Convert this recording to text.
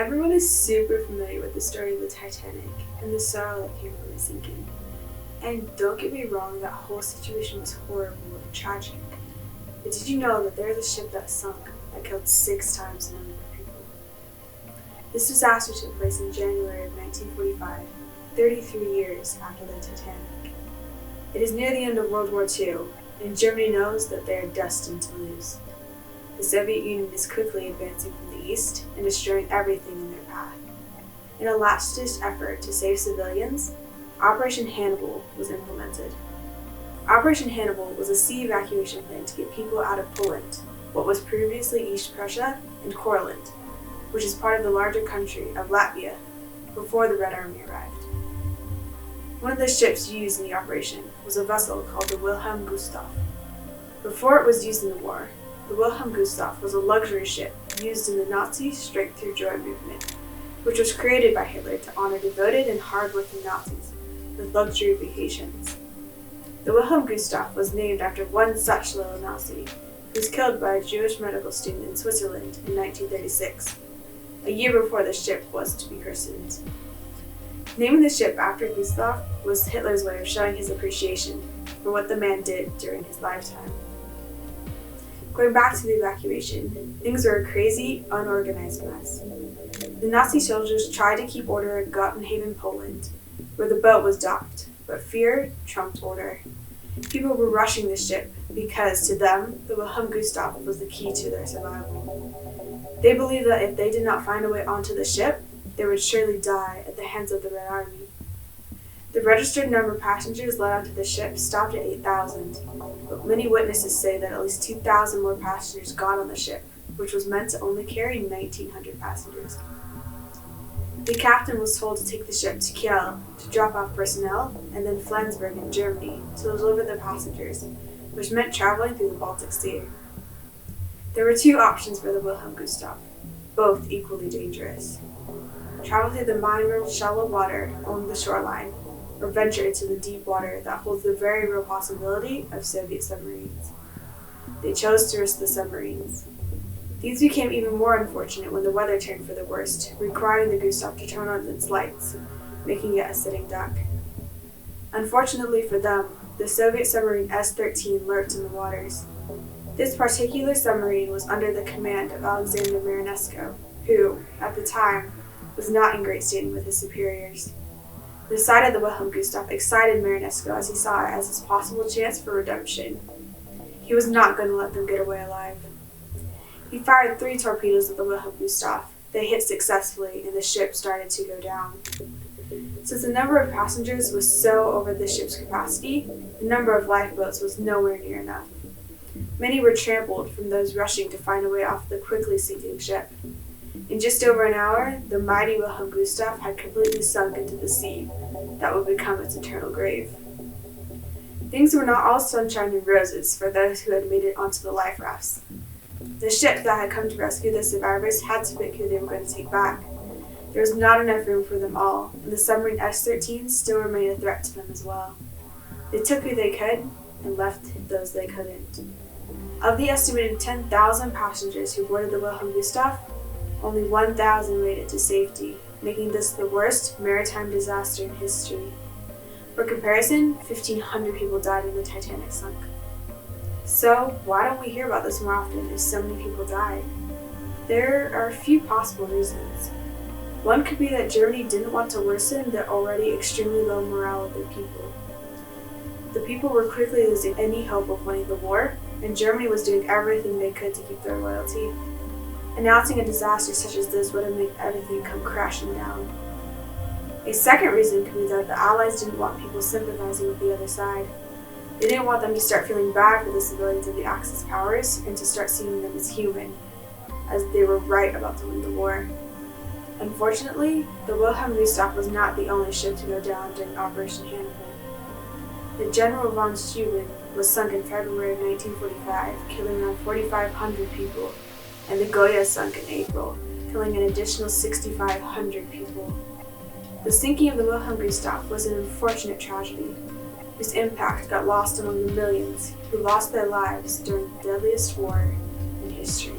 Everyone is super familiar with the story of the Titanic and the sorrow that came from its sinking. And don't get me wrong, that whole situation was horrible and tragic. But did you know that there is a ship that sunk that killed 6 times the number of people? This disaster took place in January of 1945, 33 years after the Titanic. It is near the end of World War II, and Germany knows that they are destined to lose. The Soviet Union is quickly advancing from the east and destroying everything in their path. In a last-ditch effort to save civilians, Operation Hannibal was implemented. Operation Hannibal was a sea evacuation plan to get people out of Poland, what was previously East Prussia, and Courland, which is part of the larger country of Latvia, before the Red Army arrived. One of the ships used in the operation was a vessel called the Wilhelm Gustloff. Before it was used in the war, the Wilhelm Gustloff was a luxury ship used in the Nazi strength-through-joy movement, which was created by Hitler to honor devoted and hard-working Nazis with luxury vacations. The Wilhelm Gustloff was named after one such little Nazi, who was killed by a Jewish medical student in Switzerland in 1936, a year before the ship was to be christened. Naming the ship after Gustloff was Hitler's way of showing his appreciation for what the man did during his lifetime. Going back to the evacuation, things were a crazy, unorganized mess. The Nazi soldiers tried to keep order in Gottenhaven, Poland, where the boat was docked, but fear trumped order. People were rushing the ship because, to them, the Wilhelm Gustloff was the key to their survival. They believed that if they did not find a way onto the ship, they would surely die at the hands of the Red Army. The registered number of passengers let onto the ship stopped at 8,000, but many witnesses say that at least 2,000 more passengers got on the ship, which was meant to only carry 1,900 passengers. The captain was told to take the ship to Kiel to drop off personnel, and then Flensburg in Germany to deliver the passengers, which meant traveling through the Baltic Sea. There were 2 options for the Wilhelm Gustloff, both equally dangerous. Travel through the mine-rimmed shallow water along the shoreline, or venture into the deep water that holds the very real possibility of Soviet submarines. They chose to risk the submarines. These became even more unfortunate when the weather turned for the worst, requiring the Gustloff to turn on its lights, making it a sitting duck. Unfortunately for them, the Soviet submarine S-13 lurked in the waters. This particular submarine was under the command of Alexander Marinesco, who, at the time, was not in great standing with his superiors. The sight of the Wilhelm Gustloff excited Marinesco as he saw it as his possible chance for redemption. He was not going to let them get away alive. He fired 3 torpedoes at the Wilhelm Gustloff. They hit successfully, and the ship started to go down. Since the number of passengers was so over the ship's capacity, the number of lifeboats was nowhere near enough. Many were trampled from those rushing to find a way off the quickly sinking ship. In just over an hour, the mighty Wilhelm Gustloff had completely sunk into the sea that would become its eternal grave. Things were not all sunshine and roses for those who had made it onto the life rafts. The ship that had come to rescue the survivors had to pick who they were going to take back. There was not enough room for them all, and the submarine S-13 still remained a threat to them as well. They took who they could and left those they couldn't. Of the estimated 10,000 passengers who boarded the Wilhelm Gustloff, only 1,000 made it to safety, making this the worst maritime disaster in history. For comparison, 1,500 people died when the Titanic sunk. So, why don't we hear about this more often if so many people died? There are a few possible reasons. One could be that Germany didn't want to worsen the already extremely low morale of their people. The people were quickly losing any hope of winning the war, and Germany was doing everything they could to keep their loyalty. Announcing a disaster such as this would have made everything come crashing down. A second reason could be that the Allies didn't want people sympathizing with the other side. They didn't want them to start feeling bad for the civilians of the Axis powers and to start seeing them as human, as they were right about to win the war. Unfortunately, the Wilhelm Gustloff was not the only ship to go down during Operation Hannibal. The General von Steuben was sunk in February of 1945, killing around 4,500 people, and the Goya sunk in April, killing an additional 6,500 people. The sinking of the Wilhelm Gustloff was an unfortunate tragedy, whose impact got lost among the millions who lost their lives during the deadliest war in history.